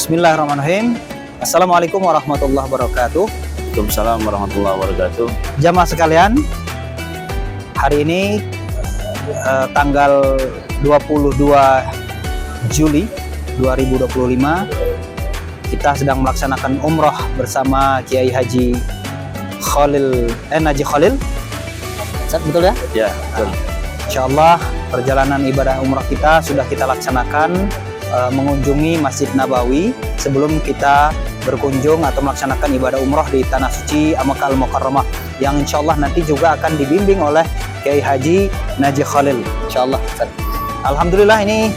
Bismillahirrahmanirrahim. Assalamualaikum warahmatullahi wabarakatuh. Waalaikumsalam warahmatullahi wabarakatuh. Jamaah sekalian, hari ini tanggal 22 Juli 2025 kita sedang melaksanakan umroh bersama Kiai Haji Naji Khalil. Betul ya? Ya, betul. Insyaallah perjalanan ibadah umroh kita sudah kita laksanakan mengunjungi Masjid Nabawi sebelum kita berkunjung atau melaksanakan ibadah umroh di Tanah Suci Makkah Al-Mukarramah yang insyaallah nanti juga akan dibimbing oleh Kiai Haji Naji Khalil insyaallah. Alhamdulillah ini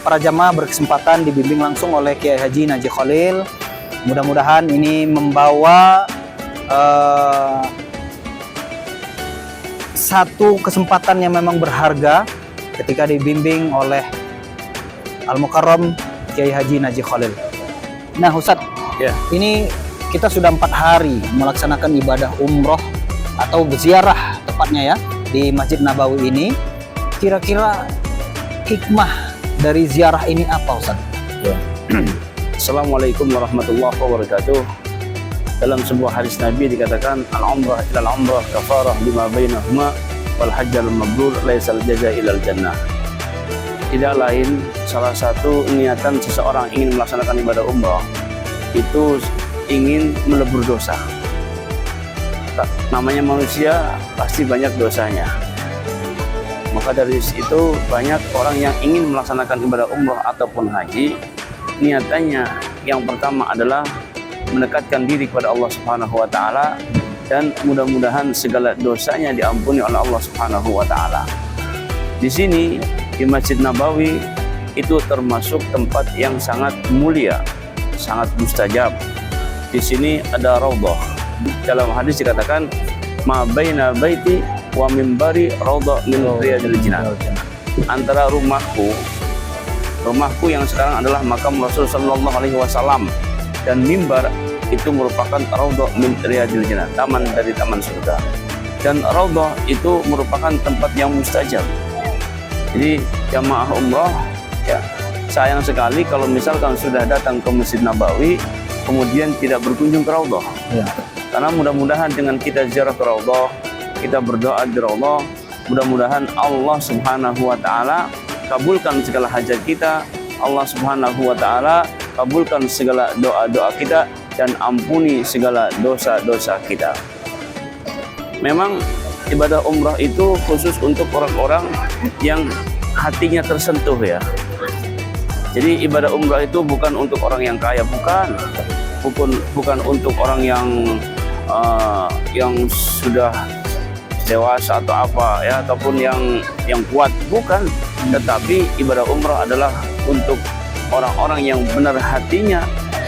para jamaah berkesempatan dibimbing langsung oleh Kiai Haji Naji Khalil. Mudah-mudahan ini membawa satu kesempatan yang memang berharga ketika dibimbing oleh Al-Mukarram Kiai Haji Naji Khalil. Nah Ustadz, ini kita sudah 4 hari melaksanakan ibadah umroh atau ziarah tepatnya ya di Masjid Nabawi ini. Kira-kira hikmah dari ziarah ini apa Ustadz? Ya. Assalamualaikum warahmatullahi wabarakatuh. Dalam sebuah hadis Nabi dikatakan al-umrah ilal umrah kafarah lima bainahuma wal hajjal mabrur laisal jaza ilal jannah. Tidak lain salah satu niatan seseorang ingin melaksanakan ibadah umrah itu ingin melebur dosa. Namanya manusia pasti banyak dosanya. Maka dari itu banyak orang yang ingin melaksanakan ibadah umrah ataupun haji, niatannya yang pertama adalah mendekatkan diri kepada Allah Subhanahu wa taala dan mudah-mudahan segala dosanya diampuni oleh Allah Subhanahu wa taala. Di sini di Masjid Nabawi itu termasuk tempat yang sangat mulia, sangat mustajab. Di sini ada raudhah. Dalam hadis dikatakan ma baina baiti wa mimbari raudhah min riyadil jinan. Antara rumahku yang sekarang adalah makam Rasul sallallahu alaihi wasallam dan mimbar itu merupakan raudhah min riyadil jinan, taman dari taman surga. Dan raudhah itu merupakan tempat yang mustajab. Jadi jamaah umroh ya sayang sekali kalau misalkan sudah datang ke Masjid Nabawi kemudian tidak berkunjung ke raudhah. Ya. Karena mudah-mudahan dengan kita ziarah ke raudhah, kita berdoa di raudhah, mudah-mudahan Allah Subhanahu wa taala kabulkan segala hajat kita, Allah Subhanahu wa taala kabulkan segala doa-doa kita dan ampuni segala dosa-dosa kita. Memang ibadah umrah itu khusus untuk orang-orang yang hatinya tersentuh ya. Jadi ibadah umrah itu bukan untuk orang yang kaya, bukan untuk orang yang sudah dewasa atau apa ya, ataupun yang kuat, bukan. Tetapi ibadah umrah adalah untuk orang-orang yang benar hatinya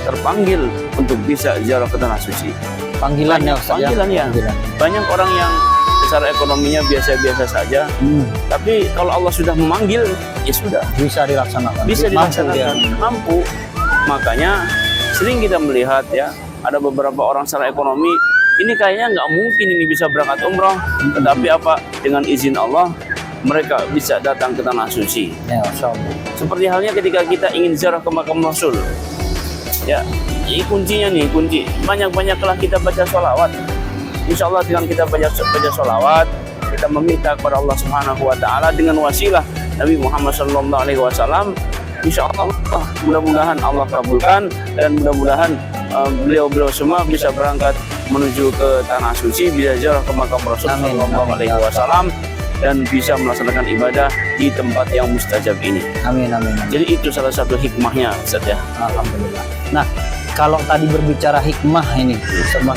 terpanggil untuk bisa ziarah ke Tanah Suci. Panggilannya Ustaz ya? Panggilan ya. Banyak orang yang secara ekonominya biasa-biasa saja, tapi kalau Allah sudah memanggil, ya sudah. Bisa dilaksanakan. Mampu. Makanya sering kita melihat ya, ada beberapa orang secara ekonomi, ini kayaknya nggak mungkin ini bisa berangkat umroh, tetapi apa? Dengan izin Allah, mereka bisa datang ke Tanah Suci. Ya, seperti halnya ketika kita ingin ziarah ke makam Rasul. Ya, ini kuncinya nih, banyak-banyaklah kita baca sholawat. Insya Allah dengan kita baca sholawat, kita meminta kepada Allah Subhanahu wa taala dengan wasilah Nabi Muhammad sallallahu alaihi wasallam, insya Allah mudah-mudahan Allah kabulkan dan mudah-mudahan beliau semua bisa berangkat menuju ke Tanah Suci, bisa ziarah ke makam Rasul sallallahu alaihi wasallam dan bisa melaksanakan ibadah di tempat yang mustajab ini. Amin. Jadi itu salah satu hikmahnya Ustaz ya. Alhamdulillah. Nah, kalau tadi berbicara hikmah ini sama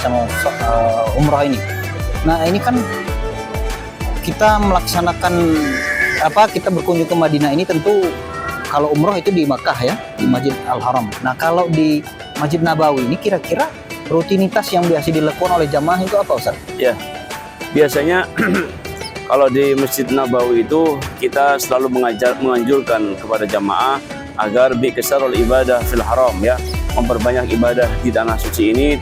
umroh ini. Nah, ini kan kita melaksanakan kita berkunjung ke Madinah ini tentu kalau umroh itu di Makkah ya, di Masjid Al-Haram. Nah, kalau di Masjid Nabawi ini kira-kira rutinitas yang biasa dilakukan oleh jamaah itu apa Ustaz? Ya. Biasanya kalau di Masjid Nabawi itu kita selalu menganjurkan kepada jamaah agar bikesarul ibadah fil haram ya, memperbanyak ibadah di Tanah Suci ini,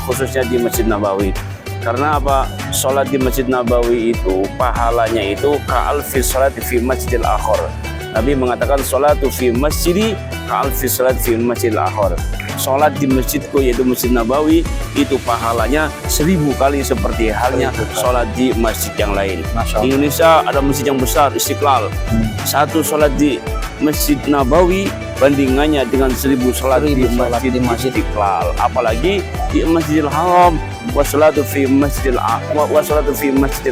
khususnya di Masjid Nabawi. Karena apa? Sholat di Masjid Nabawi itu pahalanya itu ka'alfi sholat fi masjidil akhir. Nabi mengatakan salatu fi masjidi ka'alfi salat fi masjidil akhar. Salat di masjidku yaitu Masjid Nabawi itu pahalanya 1000 kali seperti halnya salat di masjid yang lain. Di Indonesia ada masjid yang besar Istiqlal. Satu salat di Masjid Nabawi bandingannya dengan 1000 salat di masjid Istiqlal. Apalagi di Masjidil Haram, wassalatu fi Masjidil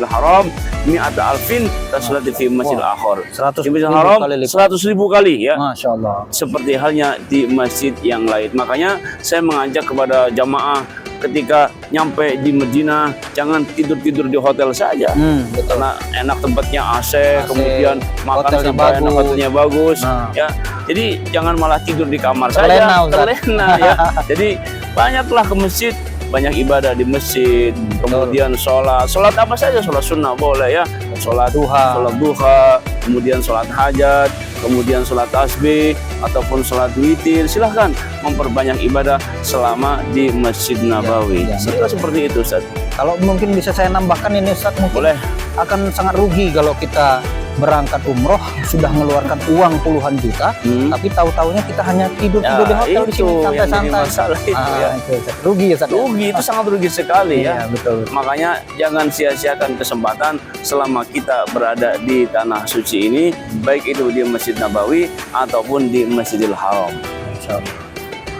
Haram mi'ata alfin wasalatu fi Masjidil Akhar. 100.000 Haram kali lipat. 100.000 kali ya. Masya Allah. Seperti halnya di masjid yang lain. Makanya saya mengajak kepada jamaah ketika nyampe di Madinah jangan tidur-tidur di hotel saja. Betul. Karena enak tempatnya AC, kemudian makan hotelnya sampai enak, bagus. hotelnya bagus ya. Jadi jangan malah tidur di kamar saja, terlena ya. Jadi banyaklah ke masjid, banyak ibadah di masjid, kemudian sholat apa saja, sholat sunnah boleh ya, sholat duha, kemudian sholat hajat, kemudian sholat tasbih ataupun sholat witir, silahkan memperbanyak ibadah selama di Masjid Nabawi. Sehingga seperti itu, Ustaz. Kalau mungkin bisa saya nambahkan ini, Ustaz, mungkin Boleh. akan sangat rugi kalau kita berangkat umroh sudah mengeluarkan uang puluhan juta, tapi tahu-tahunya kita hanya tidur di hotel di sini santai-santai. Masalah itu ya. Itu, Ustaz. Rugi ya, Ustaz. Rugi, itu sangat rugi sekali ya. Betul. Makanya jangan sia-siakan kesempatan selama kita berada di tanah suci ini, baik itu di Masjid Nabawi ataupun di Masjidil Haram.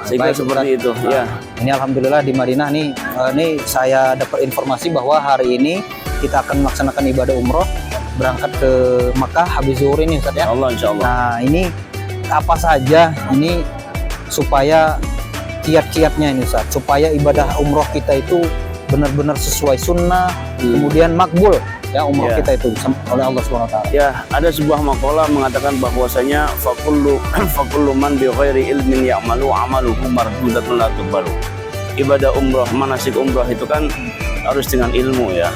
Sehingga seperti itu ya. Ini alhamdulillah di Madinah nih, saya dapat informasi bahwa hari ini kita akan melaksanakan ibadah umroh berangkat ke Makkah habis zuhur ini, Ustaz ya. Allah, insya Allah. Nah, ini apa saja ini supaya kiat-kiatnya ini, Ustaz, supaya ibadah umroh kita itu benar-benar sesuai sunnah, kemudian makbul ya umroh kita itu oleh Allah Subhanahu wa taala. Ya, ada sebuah makalah mengatakan bahwasanya faqullu man bi ghairi ilmin ya'malu amaluhu mardudatun la tuqbalu. Ibadah umroh, manasik umroh itu kan harus dengan ilmu ya.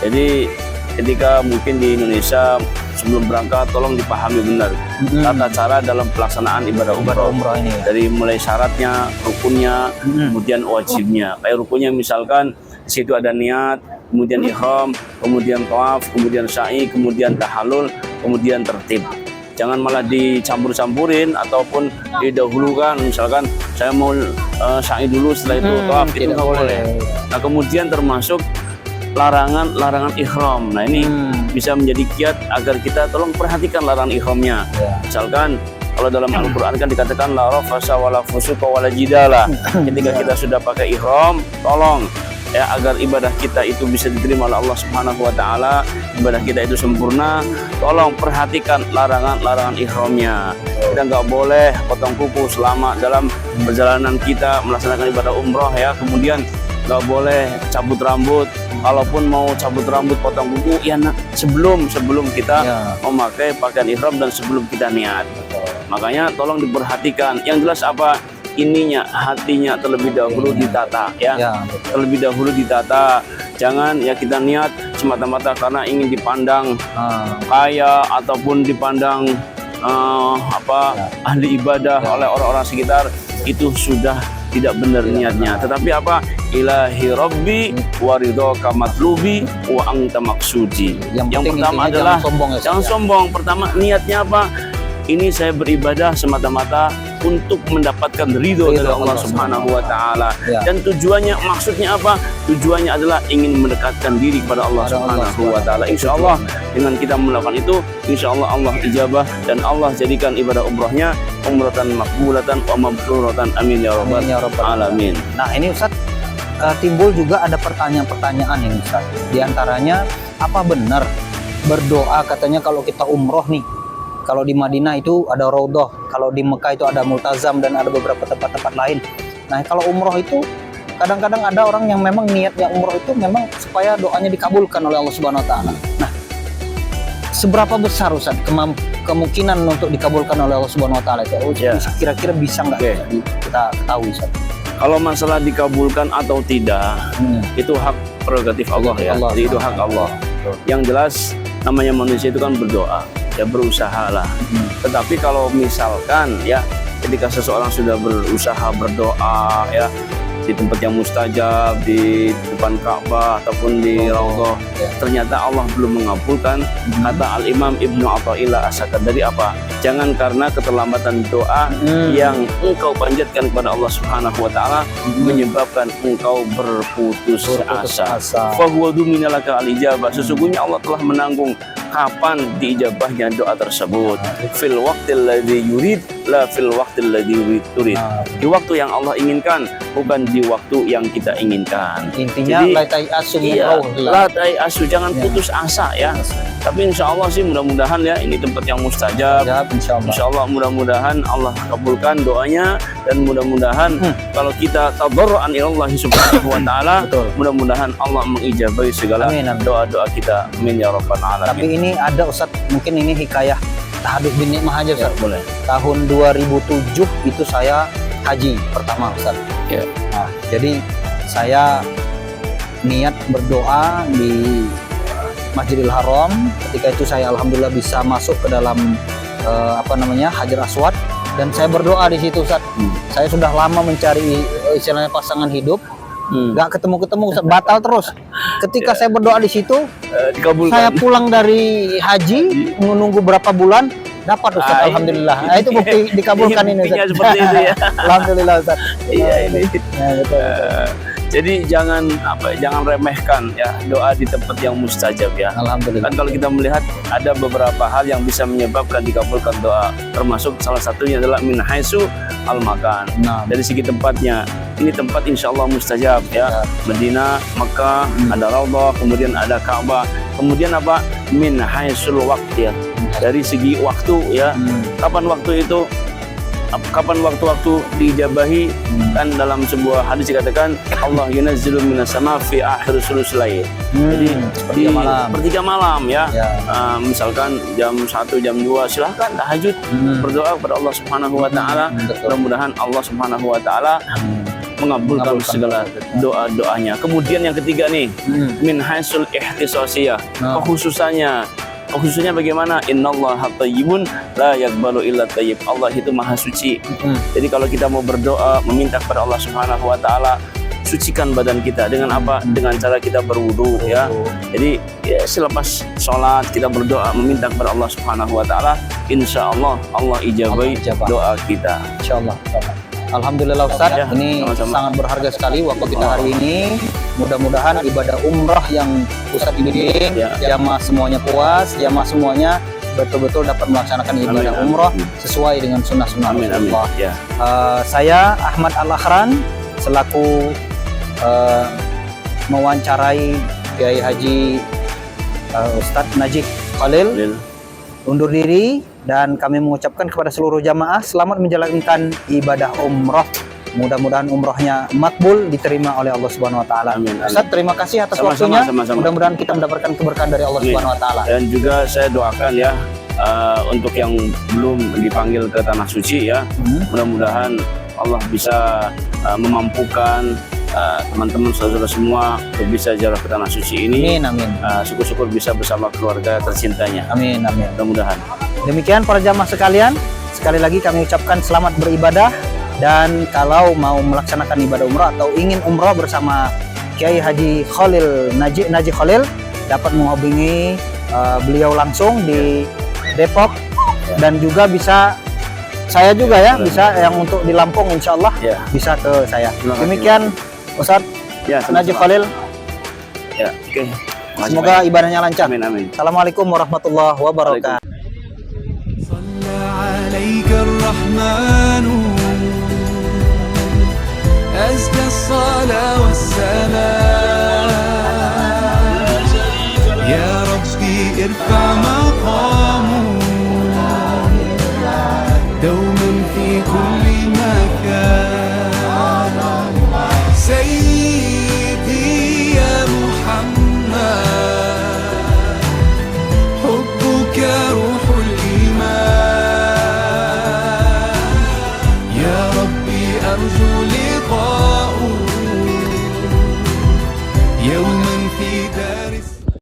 Jadi ketika mungkin di Indonesia sebelum berangkat tolong dipahami benar tata cara dalam pelaksanaan ibadah umroh ini ya. Dari mulai syaratnya, rukunnya, kemudian wajibnya. Kayak rukunnya misalkan di situ ada niat, kemudian ihram, kemudian tawaf, kemudian sa'i, kemudian tahallul, kemudian tertib. Jangan malah dicampur-campurin ataupun didahulukan. Misalkan saya mau sa'i dulu, setelah itu tawaf, itu nggak boleh. Nah, kemudian termasuk larangan ihram. Nah, ini bisa menjadi kiat agar kita tolong perhatikan larangan ihramnya. Misalkan kalau dalam Al-Quran kan dikatakan la rafasa wala fusuqa wala jidala. Ketika kita sudah pakai ihram, tolong ya agar ibadah kita itu bisa diterima oleh Allah Subhanahu wa taala, ibadah kita itu sempurna, tolong perhatikan larangan ihramnya. Kita nggak boleh potong kuku selama dalam perjalanan kita melaksanakan ibadah umroh ya. Kemudian nggak boleh cabut rambut. Kalaupun mau cabut rambut, potong kuku, ya sebelum kita memakai pakaian ihram dan sebelum kita niat. Makanya tolong diperhatikan. Yang jelas apa? Ininya, hatinya terlebih dahulu ditata ya. Terlebih dahulu ditata. Jangan ya kita niat semata-mata karena ingin dipandang kaya ataupun dipandang ahli ibadah oleh orang-orang sekitar. Itu sudah tidak benar niatnya. Tetapi apa? Ilahi Rabbi wa ridhoka matlubi wa anta maksudi. Yang pertama adalah jangan sombong. Pertama niatnya apa? Ini saya beribadah semata-mata untuk mendapatkan ridho dari Allah Subhanahu wa taala. Dan tujuannya, maksudnya apa? Tujuannya adalah ingin mendekatkan diri kepada Allah Subhanahu wa taala. Insyaallah dengan kita melakukan itu, insyaallah Allah ijabah dan Allah jadikan ibadah umrohnya umratan makbulatan wa mabruratan. Amin ya rabbal alamin. Nah, ini Ustaz, timbul juga ada pertanyaan-pertanyaan ini, Ustaz. Di antaranya, apa benar berdoa katanya kalau kita umroh nih? Kalau di Madinah itu ada Raudhah, kalau di Mekah itu ada Multazam dan ada beberapa tempat-tempat lain. Nah, kalau umroh itu kadang-kadang ada orang yang memang niatnya umroh itu memang supaya doanya dikabulkan oleh Allah Subhanahu wa taala. Nah, seberapa besar Ustaz kemungkinan untuk dikabulkan oleh Allah Subhanahu wa taala itu? Kira-kira bisa nggak kita ketahui, Ustaz? Kalau masalah dikabulkan atau tidak, itu hak prerogatif Allah ya. Jadi itu hak Allah. Yang jelas namanya manusia itu kan berdoa. Ya berusahalah. Tetapi kalau misalkan ya ketika seseorang sudah berusaha berdoa ya di tempat yang mustajab, di depan Ka'bah ataupun di Raudhah, ternyata Allah belum mengabulkan. Kata Al-Imam Ibnu Athaillah As-Sakandari apa? Jangan karena keterlambatan doa yang engkau panjatkan kepada Allah Subhanahu wa taala menyebabkan engkau berputus asa. Fa huwa duminalaka al-ijabah. Sesungguhnya Allah telah menanggung kapan diijabahnya doa tersebut. Fil waqtil ladzi yurid la fil waqtil ladzi turid. Di waktu yang Allah inginkan, bukan di waktu yang kita inginkan. Intinya la ta'asu la ta'asu, jangan putus asa ya. Tapi insya Allah sih mudah-mudahan ya ini tempat yang mustajab. Insya Allah mudah-mudahan Allah kabulkan doanya, dan mudah-mudahan kalau kita tadarruan ilallahi subhanahu wa ta'ala, mudah-mudahan Allah mengijabahi segala doa-doa kita. Amin ya rabbal alamin. Tapi ini ada Ustaz, mungkin ini hikayah tahadduts bin nikmah aja Ustaz. Ya, boleh. Tahun 2007 itu saya haji pertama Ustaz. Ya. Nah, jadi saya niat berdoa di Masjidil Haram. Ketika itu saya alhamdulillah bisa masuk ke dalam Hajar Aswad, dan saya berdoa di situ Ustaz. Saya sudah lama mencari istilahnya pasangan hidup, nggak ketemu Ustaz, batal terus. Ketika saya berdoa di situ, saya pulang dari haji menunggu berapa bulan, dapat Ustaz, alhamdulillah. Nah, itu bukti dikabulkan ini Ustaz. Seperti itu ya. Alhamdulillah Ustaz. Iya ini. Ya, betul. Jadi jangan remehkan ya doa di tempat yang mustajab ya. Alhamdulillah. Kan kalau kita melihat ada beberapa hal yang bisa menyebabkan dikabulkan doa, termasuk salah satunya adalah min haitsu al makan. Dari segi tempatnya, ini tempat insya Allah mustajab ya. Medina, Mekah, ada Raudhah, kemudian ada Ka'bah, kemudian apa? Min haitsul waqti ya. Dari segi waktu ya. Kapan waktu itu? Kapan waktu-waktu diijabahi? Kan dalam sebuah hadis dikatakan Allah yunazzilu minas sama fi akhir sulusul lail. Jadi di sepertiga malam ya. Misalkan jam 1, jam 2 silahkan tahajud berdoa kepada Allah Subhanahu wa taala. Mudah-mudahan Allah Subhanahu wa taala mengabulkan segala doa-doanya. Kemudian yang ketiga nih, min haitsul ihtisasiyah, khususnya bagaimana? Innallaha thayyibun la yaqbalu illa thayyib. Allah itu maha suci. Jadi kalau kita mau berdoa meminta kepada Allah Subhanahu wa taala, sucikan badan kita dengan apa? Dengan cara kita berwudu ya. Jadi ya, selepas sholat kita berdoa meminta kepada Allah Subhanahu wa taala, insyaallah Allah ijabahi doa kita. Insyaallah. Alhamdulillah Ustaz, ya, ini sangat berharga sekali waktu kita hari ini. Mudah-mudahan ibadah umrah yang Ustaz bimbing, jamaah semuanya puas, jamaah semuanya betul-betul dapat melaksanakan ibadah umrah sesuai dengan sunnah-sunnah Rasulullah. Saya Ahmad Al-Akhran selaku mewawancarai Kiai Haji Ustadz Najih Khalil undur diri, dan kami mengucapkan kepada seluruh jamaah selamat menjalankan ibadah umrah. Mudah-mudahan umrahnya makbul, diterima oleh Allah Subhanahu wa taala. Ustaz, terima kasih atas waktunya. Mudah-mudahan kita mendapatkan keberkahan dari Allah Subhanahu wa taala. Dan juga saya doakan ya untuk yang belum dipanggil ke tanah suci ya. Mudah-mudahan Allah bisa memampukan teman-teman saudara semua untuk bisa ziarah ke tanah suci ini. Amin. Syukur-syukur bisa bersama keluarga tercintanya. Amin. Mudah-mudahan. Demikian para jamaah sekalian, sekali lagi kami ucapkan selamat beribadah, dan kalau mau melaksanakan ibadah umrah atau ingin umrah bersama Kiai Haji Khalil Najih Khalil, dapat menghubungi beliau langsung di Depok, dan juga bisa saya juga ya, bisa yang untuk di Lampung insyaallah bisa ke saya. Demikian Ustadz Najih Khalil. Ya, oke. Semoga ibadahnya lancar. Amin. Assalamualaikum warahmatullahi wabarakatuh. أزكى الصلاة والسلام يا ربي ارفع مقامه دوما في كل مكان سيد